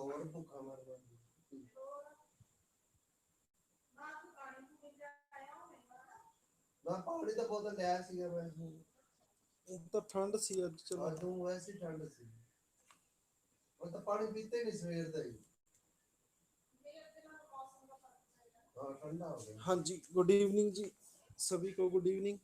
और भूखा मर गया ना पानी तो बोतल ले आया सी मैं तो ठंड सी अज चलो आज तू वैसे ठंड सी और तो पानी पीते नहीं सवेर तक हाँ ठंडा हो गया हाँ जी गुड इवनिंग जी सभी को गुड इवनिंग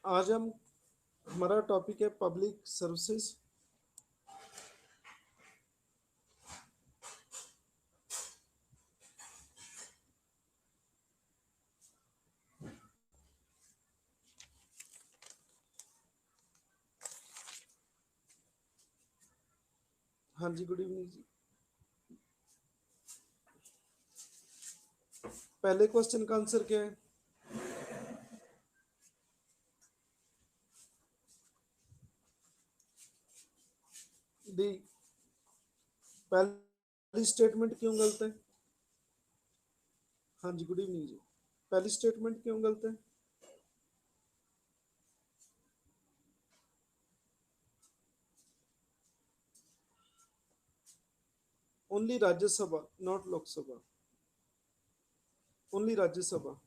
आज हम हमारा टॉपिक है पब्लिक सर्विसेज। हाँ जी गुड इवनिंग जी। पहले क्वेश्चन का आंसर क्या है? डी। पहली स्टेटमेंट क्यों गलत है? हाँ जी गुड इवनिंग जी। पहली स्टेटमेंट क्यों गलत है? Only Rajya Sabha not Lok Sabha. Only Rajya Sabha.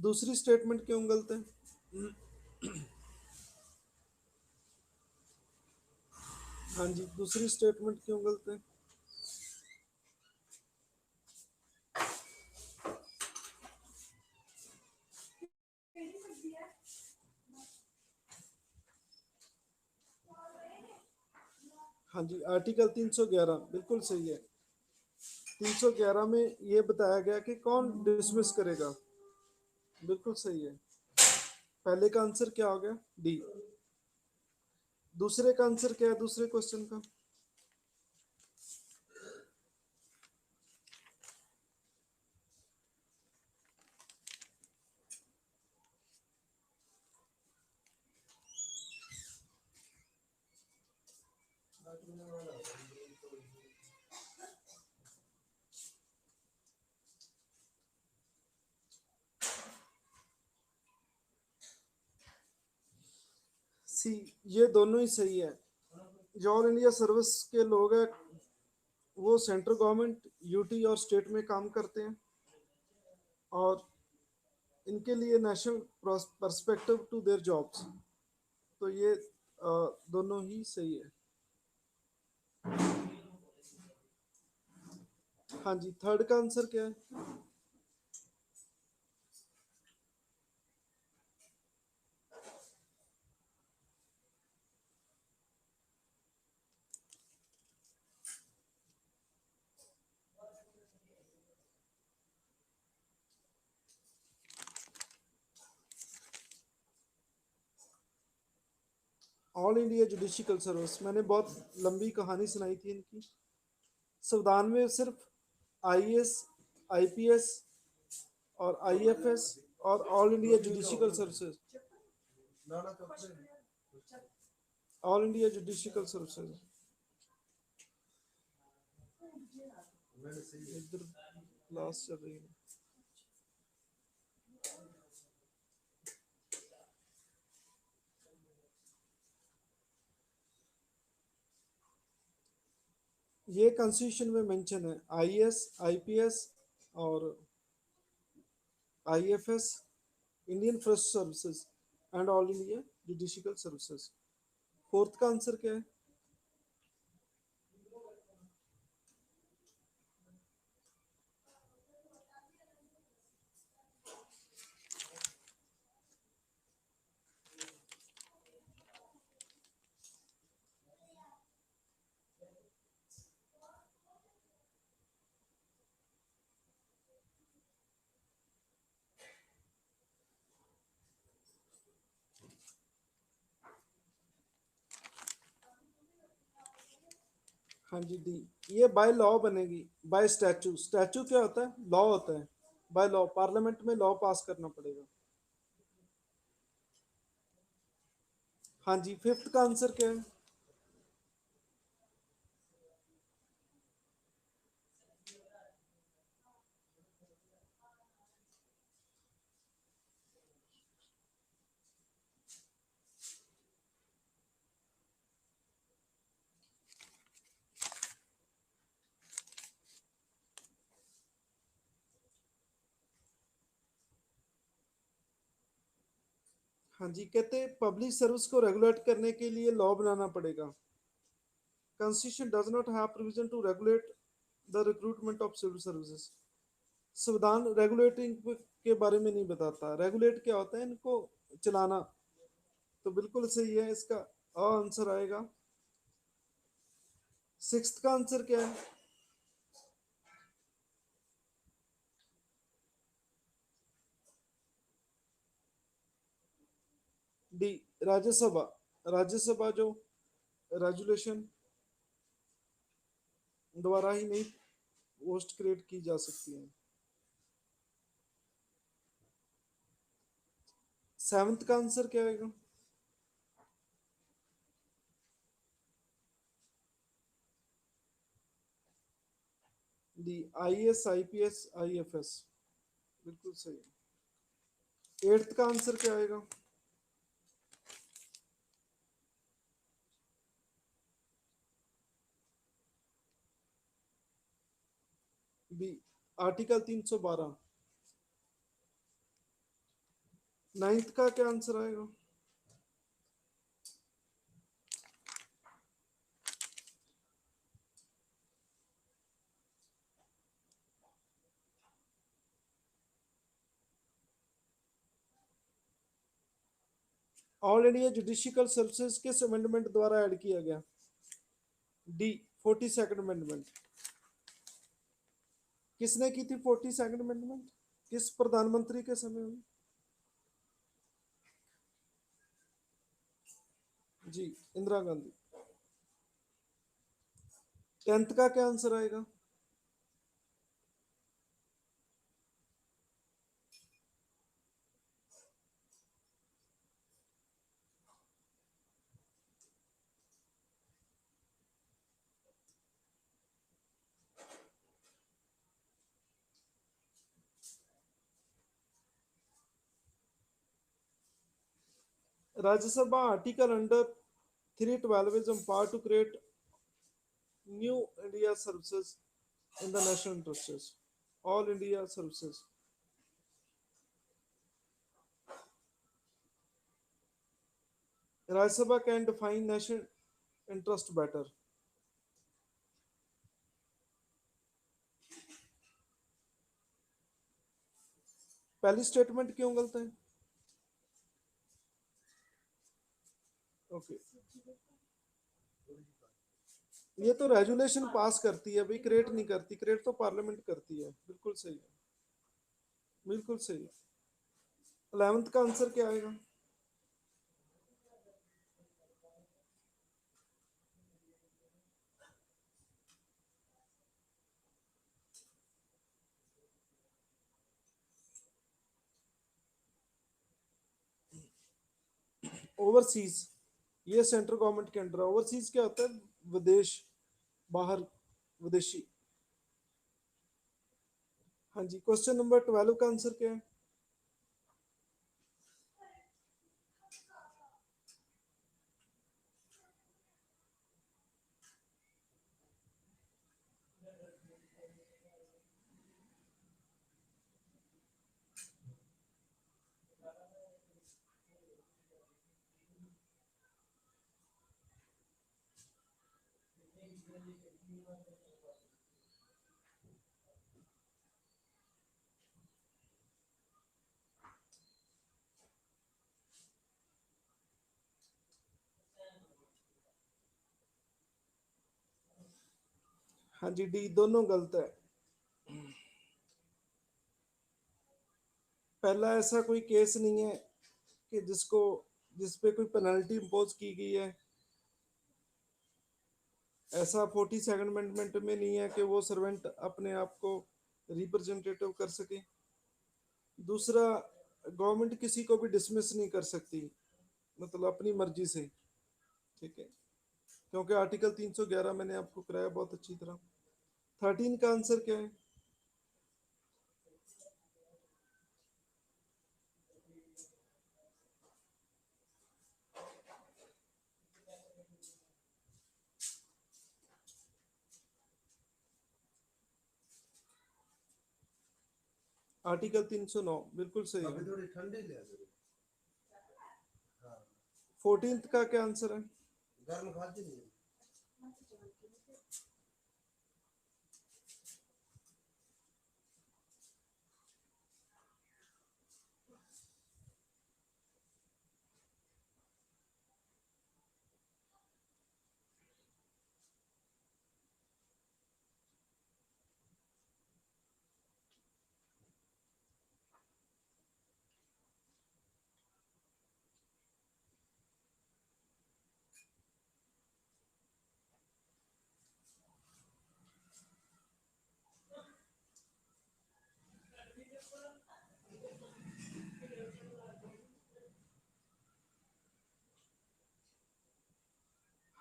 दूसरी स्टेटमेंट क्यों गलत है? हाँ जी दूसरी स्टेटमेंट क्यों गलत है? हाँ जी आर्टिकल 311 बिल्कुल सही है। 311 में ये बताया गया कि कौन डिसमिस करेगा। बिल्कुल सही है। पहले का आंसर क्या हो गया? डी। दूसरे का आंसर क्या है दूसरे क्वेश्चन का? सी। ये दोनों ही सही है। जो ऑल इंडिया सर्विस के लोग हैं वो सेंट्रल गवर्नमेंट यूटी और स्टेट में काम करते हैं और इनके लिए national perspective to their jobs. तो ये दोनों ही सही है। हाँ जी थर्ड का आंसर क्या है? ऑल इंडिया जुडिशियल सर्विस मैंने बहुत लंबी कहानी सुनाई थी इनकी। संविधान में सिर्फ आईएएस आईपीएस और आईएफएस और all India judicial services. All India judicial services इधर क्लास चल रही है। ये कॉन्स्टिट्यूशन में मेंशन है आईएएस आईपीएस और IFS Indian forest services and all India judicial services. Fourth का आंसर क्या है? हाँ जी डी, ये बाय लॉ बनेगी, बाय स्टैचू। स्टैचू क्या होता है? लॉ होता है। बाय लॉ, पार्लियामेंट में लॉ पास करना पड़ेगा। हाँ जी, फिफ्थ का आंसर क्या है? हाँ जी, कहते हैं पब्लिक सर्विस को रेगुलेट करने के लिए लॉ बनाना पड़ेगा। Constitution does not have provision to regulate the recruitment of civil services. संविधान रेगुलेटिंग के बारे में नहीं बताता। रेगुलेट क्या होता है? इनको चलाना। तो बिल्कुल सही है, इसका आंसर आएगा। सिक्स्थ का आंसर क्या है? डी, राज्यसभा। राज्यसभा जो रेजुलेशन द्वारा ही नहीं पोस्ट क्रिएट की जा सकती है। सेवंथ का आंसर क्या आएगा? डी, IAS IPS IFS, बिल्कुल सही। एट्थ का आंसर क्या आएगा? B, article 312। नाइन्थ का क्या आंसर आएगा? ऑल इंडिया जुडिशियल सर्विसेज किस अमेंडमेंट द्वारा ऐड किया गया? D, 42nd amendment. किसने की थी 42nd अमेंडमेंट? किस प्रधानमंत्री के समय में? जी, इंदिरा गांधी। टेंथ का क्या आंसर आएगा? Rajya Sabha article under 312 is empowered to create new India services in the national interests. All India services. Rajya Sabha can define national interest better. पहली स्टेटमेंट क्यों गलत है? ओके, ये तो रेजुलेशन पास करती है भाई, क्रिएट नहीं करती। क्रिएट तो पार्लियामेंट करती है। बिल्कुल सही है, बिल्कुल सही है। 11th का आंसर क्या आएगा? ओवरसीज, ये सेंट्रल गवर्नमेंट के अंडर। ओवरसीज क्या होता है? विदेश, बाहर, विदेशी। हाँ जी, क्वेश्चन नंबर 12 का आंसर क्या है? हाँ जी डी, दोनों गलत है। पहला ऐसा कोई केस नहीं है कि जिसको, जिस पे कोई पेनल्टी इम्पोज की गई है। ऐसा 42 अमेंडमेंट में नहीं है कि वो सर्वेंट अपने आप को रिप्रेजेंटेटिव कर सके। दूसरा, गवर्नमेंट किसी को भी डिसमिस नहीं कर सकती, मतलब अपनी मर्जी से, ठीक है, क्योंकि आर्टिकल 311 मैंने आपको कराया बहुत अच्छी तरह। 13 का आंसर क्या है? आर्टिकल 309 बिल्कुल सही अभी है। थोड़ी ठंडी ले आ। हाँ, 14 का क्या आंसर है? गर्म खाती नहीं है।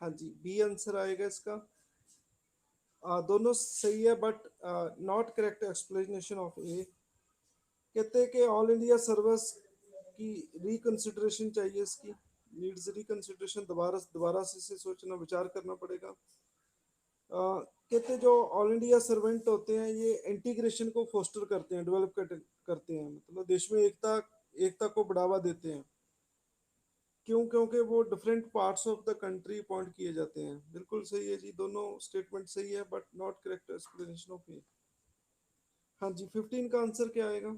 हाँ जी, बी आंसर आएगा इसका। दोनों सही है, but not correct explanation of A. कहते हैं कि ऑल इंडिया सर्विस की रिकंसिडरेशन चाहिए, इसकी नीड्स रिकंसिडरेशन, दोबारा दोबारा से इसे सोचना, विचार करना पड़ेगा। कहते हैं जो ऑल इंडिया सर्वेंट होते हैं ये इंटीग्रेशन को फोस्टर करते हैं, डेवलप करते हैं, मतलब देश में एकता एकता को बढ़ावा देते हैं। क्यों? क्योंकि वो different parts of the country point किए जाते हैं। बिल्कुल सही है जी, दोनों स्टेटमेंट सही है, but not correct explanation of A. हाँ जी, 15 का आंसर क्या आएगा?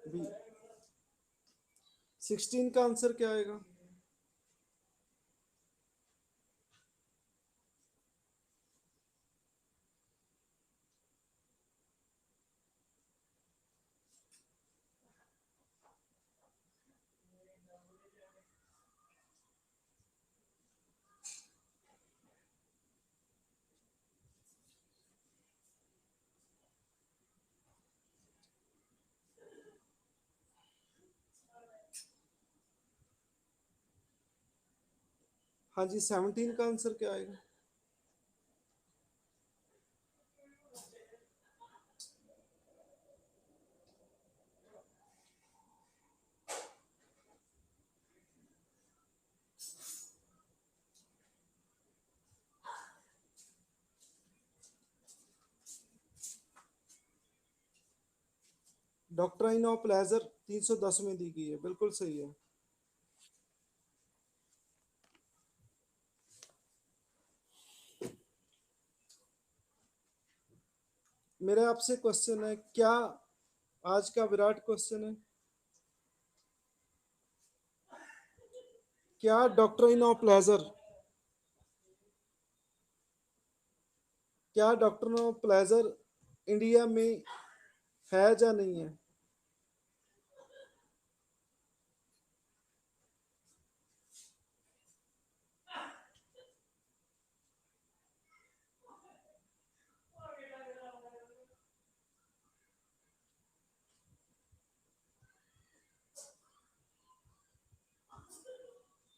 बी। 16 का आंसर क्या आएगा? हाँ जी, 17 का आंसर क्या आएगा? डॉक्ट्राइन ऑफ प्लेजर 310 में दी गई है, बिल्कुल सही है। मेरा आपसे क्वेश्चन है, क्या आज का विराट क्वेश्चन है, क्या डॉक्ट्राइन ऑफ प्लेजर, क्या डॉक्ट्राइन ऑफ प्लेजर इंडिया में है या नहीं है?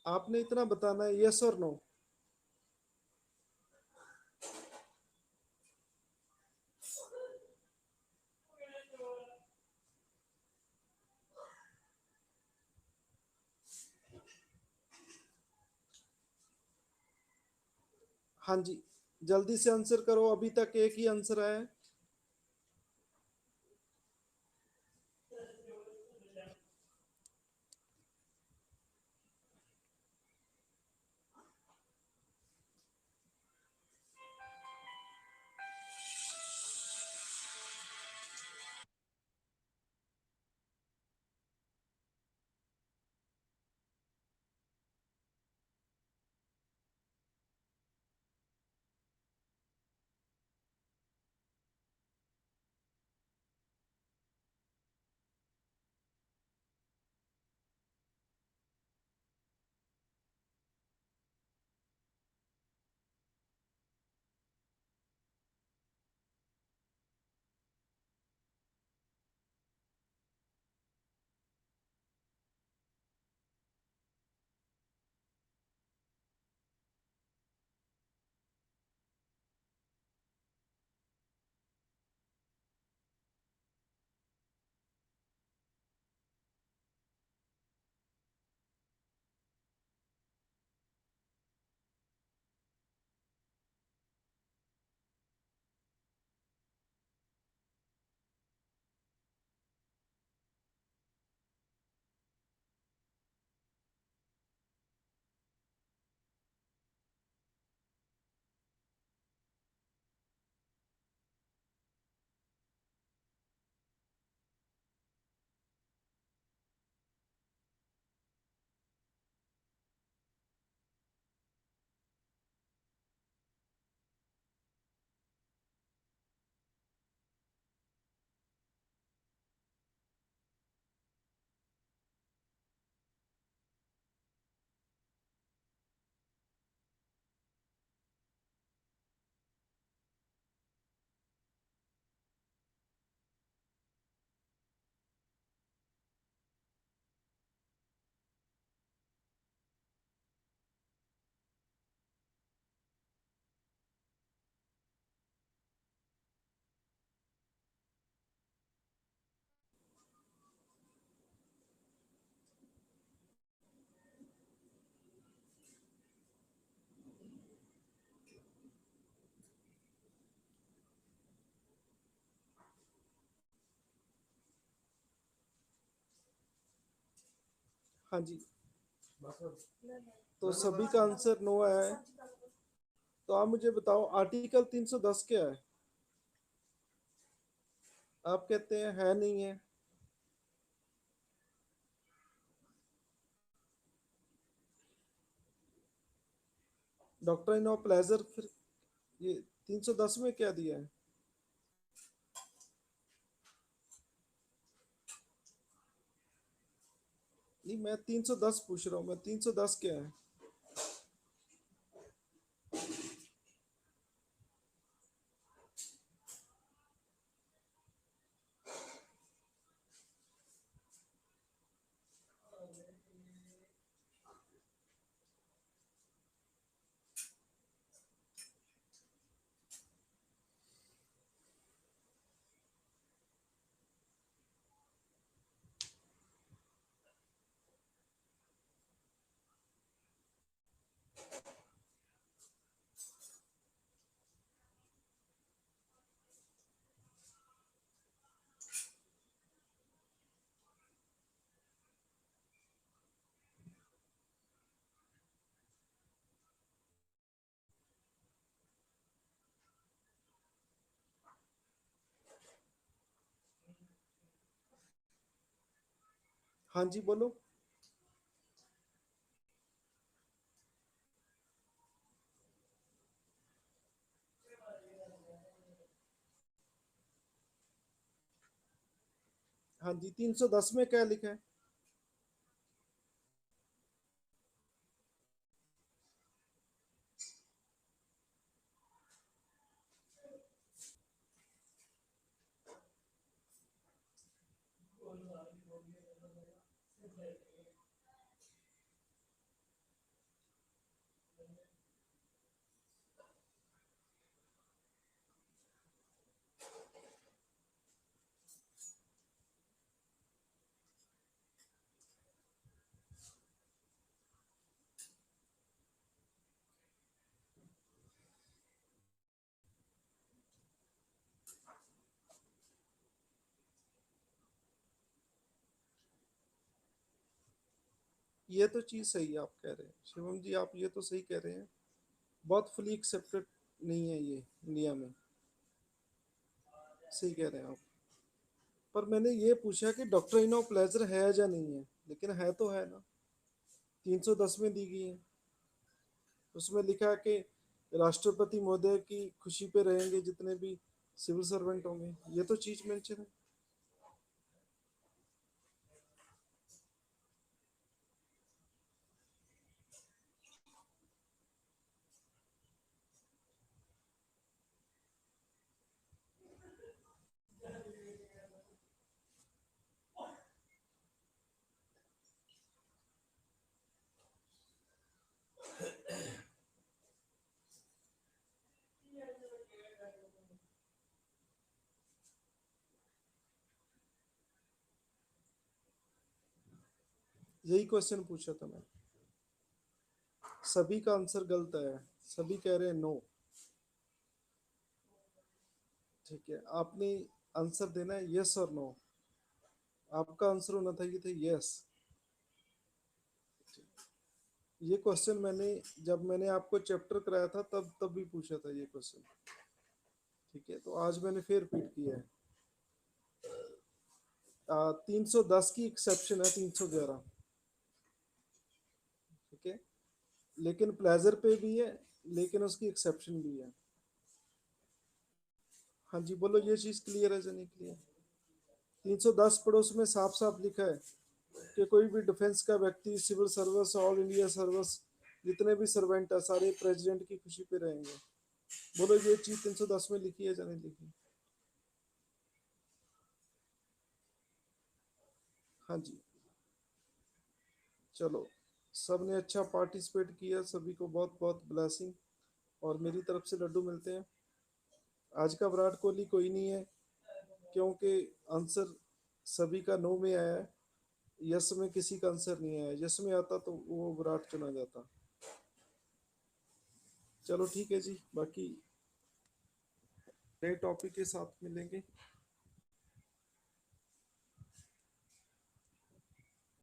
आपने इतना बताना है, यस और नो। हाँ जी, जल्दी से आंसर करो, अभी तक एक ही आंसर आया है। हाँ जी, बस तो सभी का आंसर नो आया है। तो आप मुझे बताओ आर्टिकल 310 क्या है? आप कहते हैं है नहीं है। डॉक्ट्रिन ऑफ प्लेजर फिर ये 310 में क्या दिया है? नहीं, मैं 310 पूछ रहा हूँ, मैं 310 क्या है? हाँ जी बोलो। हाँ जी, 310 में क्या लिखा है? ये तो चीज सही है, आप कह रहे हैं शिवम जी, आप ये तो सही कह रहे हैं। बहुत फुली एक्सेप्टेड नहीं है ये इंडिया में, सही कह रहे हैं आप। पर मैंने ये पूछा कि डॉक्ट्रिन ऑफ प्लेजर है या नहीं है, लेकिन है तो है ना, 310 में दी गई है। उसमें लिखा है कि राष्ट्रपति महोदय की खुशी पे रहेंगे जितने भी सिविल सर्वेंट होंगे, ये तो चीज मेंशन है। यही क्वेश्चन पूछा था मैं। सभी का आंसर गलत है, सभी कह रहे हैं नो। ठीक है, आपने आंसर देना है यस और नो। आपका आंसर होना था ये था यस। ये क्वेश्चन मैंने, जब मैंने आपको चैप्टर कराया था तब भी पूछा था ये क्वेश्चन। ठीक है, तो आज मैंने फिर रिपीट किया है। 310 की एक्सेप्शन है, 311। ठीक है, लेकिन प्लेजर पे भी है, लेकिन उसकी एक्सेप्शन भी है। हाँ जी बोलो, ये चीज क्लियर है या नहीं क्लियर? 310 पढ़ो, उसमें साफ साफ लिखा है कि कोई भी डिफेंस का व्यक्ति, civil service, all India service, जितने भी सर्वेंट है सारे प्रेसिडेंट की खुशी पे रहेंगे। बोलो ये चीज 310 में लिखी है या नहीं लिखी? हाँ जी। चलो, सबने अच्छा पार्टिसिपेट किया, सभी को बहुत बहुत ब्लेसिंग, और मेरी तरफ से लड्डू मिलते हैं। आज का विराट कोहली कोई नहीं है, क्योंकि आंसर सभी का नो में आया है। यस में किसी का आंसर नहीं आया, यस में आता तो वो विराट चुना जाता। चलो ठीक है जी, बाकी नए टॉपिक के साथ मिलेंगे।